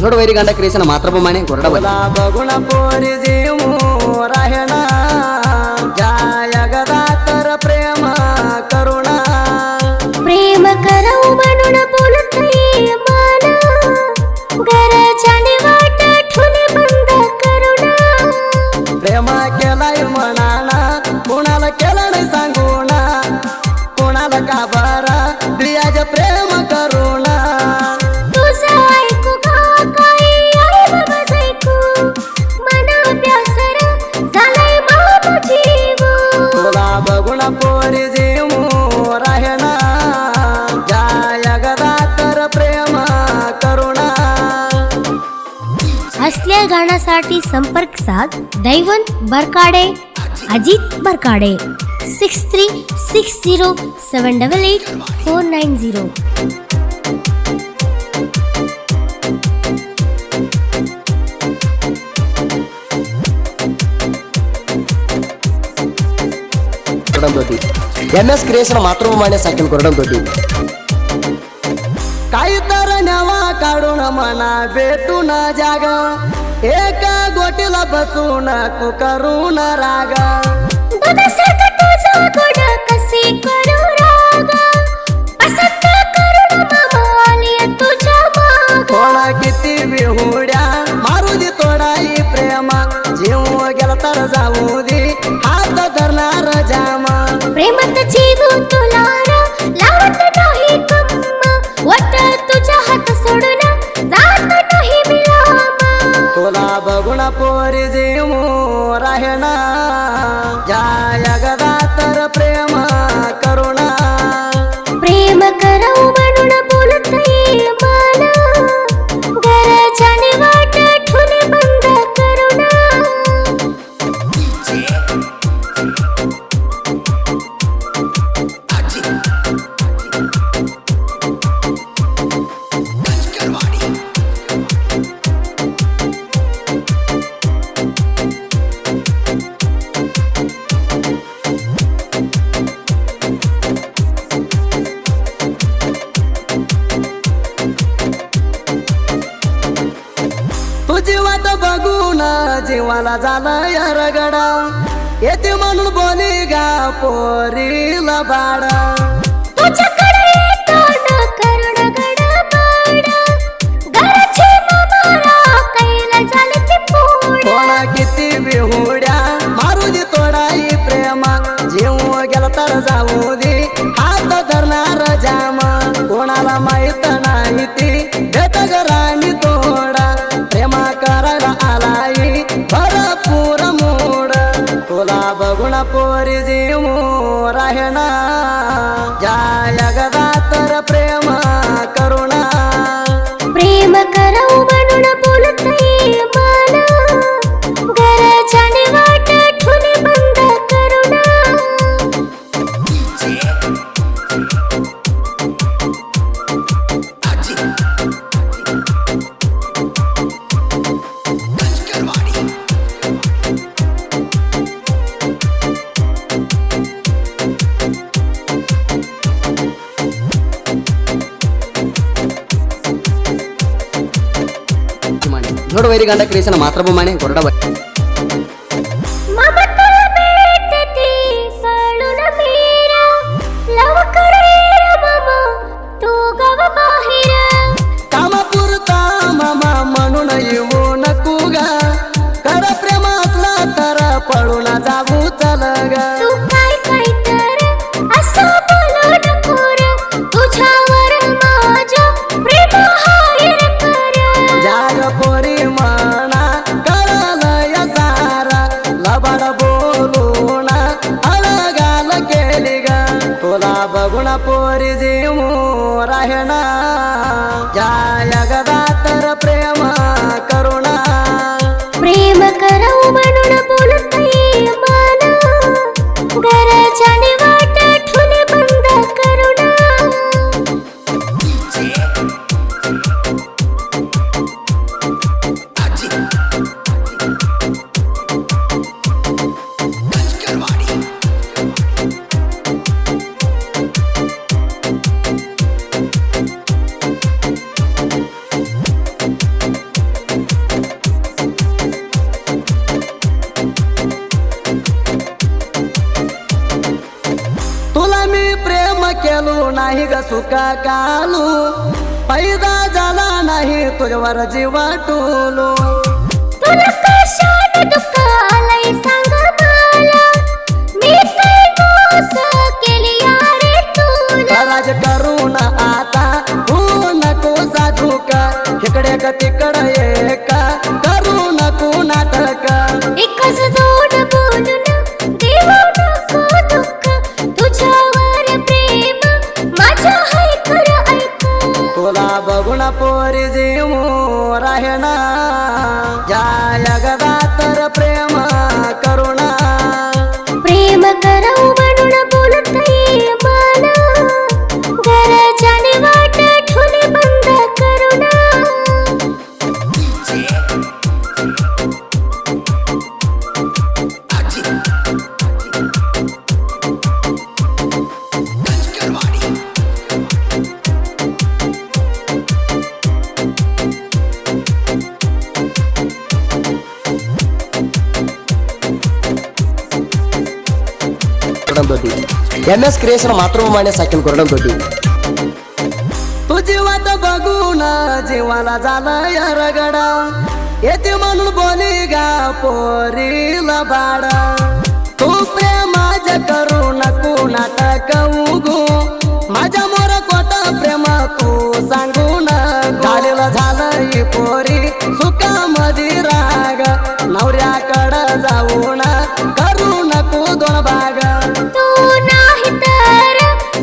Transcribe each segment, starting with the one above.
जोडवैरी गांडा creation मातृभूमाने गोरडावली बघून पोरी जीव राहणा जगदा तर प्रेम करुणा प्रेम करऊ म्हणून बोलतय मन घराच्या वाट ठुले बंद करुणा प्रेम केलाय म्हणाना कोणाला केलं नाही सांगूना कोणाला का बरा दियाज प्रेम करुणा तुझं ऐकू का काय आई बाबाच ऐकू मना प्यासर झालाय माझा जीव तुला बघून पोरी जीव राहणा जगदा तर प्रेम करुणा असल्या गाण्यासाठी संपर्क साध दैवंत बरकाडे अजित बरकाडे 6360788490 गोरडंदोटी MS क्रिएशन मातृभूमाने साकील गोरडंदोटी काही तर नवा काढून मना भेटून जाग एका गोटीला बसून तू करून राग दुधासारखं तुझं गोड कसे करू राग पसंत करून मामा आली तुझ्या माग कोणा किती बिहुड्या मारू दे तोडाई प्रेमा जीव गेला तर जाऊ दे हात धरणार जामा प्रेमात जीव तुला लावत नाही कम्मा वाट तुझ्या हात सोडून जात नाही मिलामा तुला बघून पोरी जीव राहणा जगदा तर प्रेम करुणा प्रेम करऊ म्हणून बोलतय मन घराच्या वाट ठुले बंद करुणा तुझी वाट बघून जीवाला झालं रगडा येते म्हणून बोली गा पोरीला बाडा तुझ्याकडे तोंड करुण गडबड घराची मामारा कैला झाले ते पोड कोणा किती बिहुड्या मारू दे तोडाई प्रेमा जीव गेला तर जाऊ दे हात धरणार जामा कोणाला माहित नाही ती देत घराणी तोडा प्रेमा करायला आलाई भरपूर मोड तुला बघून पोरी जीव राहणा जगदा तर प्रेम करुणा प्रेम करऊ म्हणून बोलतय मन घराच्या वाट ठुले बंद करुणा जोडवैरी गांडा क्रिएशन मातृभूमाने गोरडावली मामा तुला भेटते कळून मेरा लवकर ये रे मामा तू गाव बाहेर कामापुरता मामा म्हणून येऊ नको गा कर प्रेम असला तर पळून जाऊ चल ग तू काय काय तर असं बोलू नको रे तुझ्यावर माझं प्रेम हायर कर जाग पोरी म्हणा कळल या सारा लबाड बोलून अळगाल केली ग तुला बघून पोरी जीव राहणा जगदा तर प्रेम करुणा प्रेम करऊ म्हणून बोलतय मन घराच्या वाट ठुले बंद करुणा नाही ग सुका कालू पैदा झाला नाही तुझ्यावर जीव टोलू तुला कशाने दुःख आलंय सांग मला मी काय मोस केली यारे तुला राज करून आता तू नको साधूका इकडे का तिकडे एक करू नको नाटक एकच दोन बोलून देऊ नको दुःख तुझ्यावर प्रेम माझ्या हाय खरं ऐक तुला बघून पोरी जीव राहना ज्या जगदा तर प्रेम करुणा प्रेम करऊ म्हणून बोलतय मला घराच्याने वाट ठुली बंद करू ना MS क्रिएशन मातृभूमीने साकील कोरडम तोटी तुझी वाट बघून जीवाला झालं या रगडा येते म्हणून बोली गा पोरीला बाडा तू प्रेमाज करू नको नाटक उगू माझ्या मोर कोट प्रेम तू सांगू न झालेलं झालं ही पोरी सुखामधी राग नवऱ्याकडं जाऊन करू नको दोन भाग तू नाही तर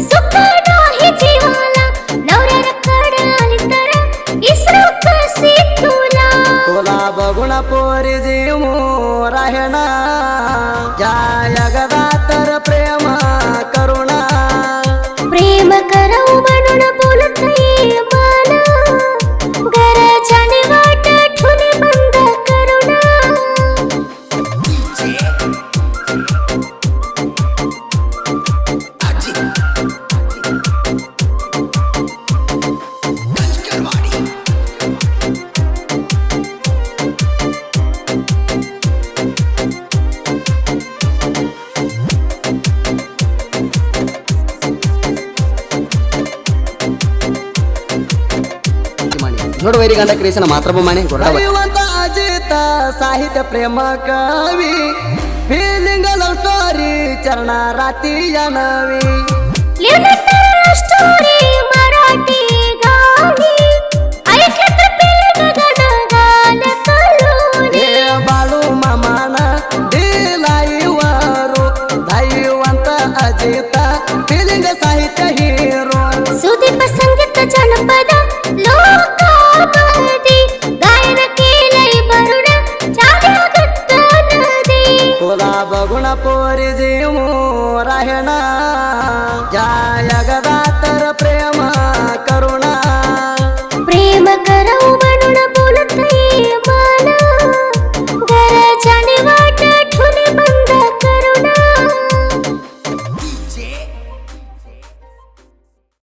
सुख नाही जीवाला नवऱ्याकडे आली तर इसरू कशी तुला तुला बघून पोरी जीव राहना ज्या जगदा तर प्रेम करुणा प्रेम करऊ म्हणून बोलतय मला घराच्याने वाट ठुली बंद करू ना ನೋಡು ವೈರಿಗಂಡ ಕ್ರಿಯೇಷನ್ ಮಾತೃಭೂಮಿನೆ ಕೊರಡಮ दैवंत अजित साहित्य प्रेम कवी फिलिंग लव स्टोरी चरणा राती या नवी लिहिलं स्टोरी मराठी गाणी ऐकत पिल्लं गाणं गाणं कलूनी हे बाळू मामाना दिलाई वारू दैवंत अजित फिलिंग साहित्य हिरो सुदीप संगीत जनपद लोकांमध्ये गायन केलंय बरुड चाल्या गत्त नदी तुला बघून पोरी जीव राहना ज्या जगदा तर प्रेम करुणा